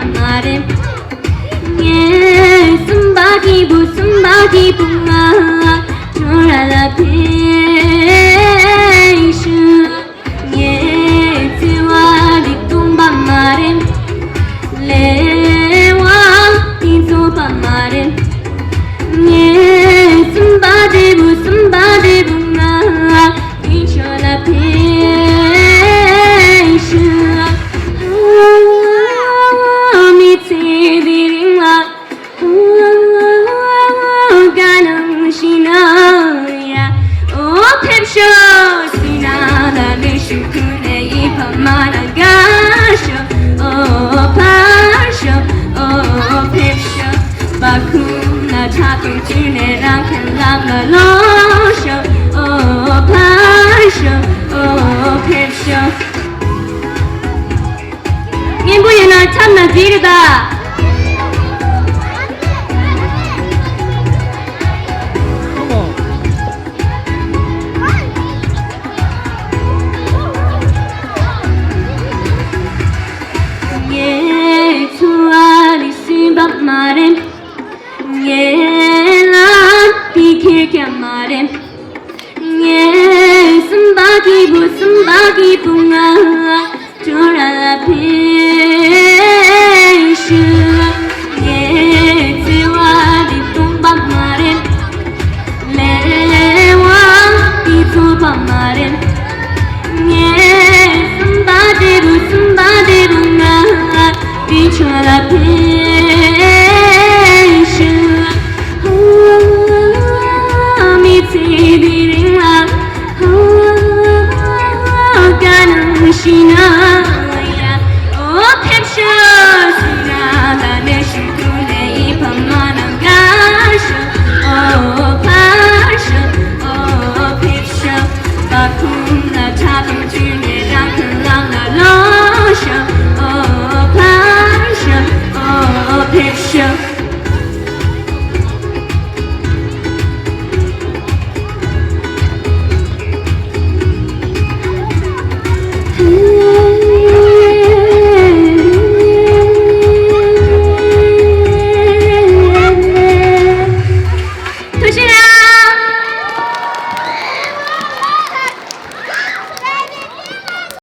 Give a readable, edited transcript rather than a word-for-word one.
pamare. Yeah, somebody bunga. Nora la patient. Yeah, tiwa di tumba mare. Lewa into pamare. Yeah, somebody bunga. Nora la patient. Me tidiring la. Ganang shinaya. Oh, Phebshok sinada nishukune ipamana gasho. Oh, Phebshok. Oh, Phebshok. Bakuna taku tune rakan lama losho. Oh, Phebshok. Oh, Phebshok. Ngimbuye 참나 지르다. Mare, yeah, la, be kick mare, yeah, somebody bunga, jora la patient, yeah, tiwa di tumba mare, lewa di tumba mare, yeah, somebody bunga, jora la patient. She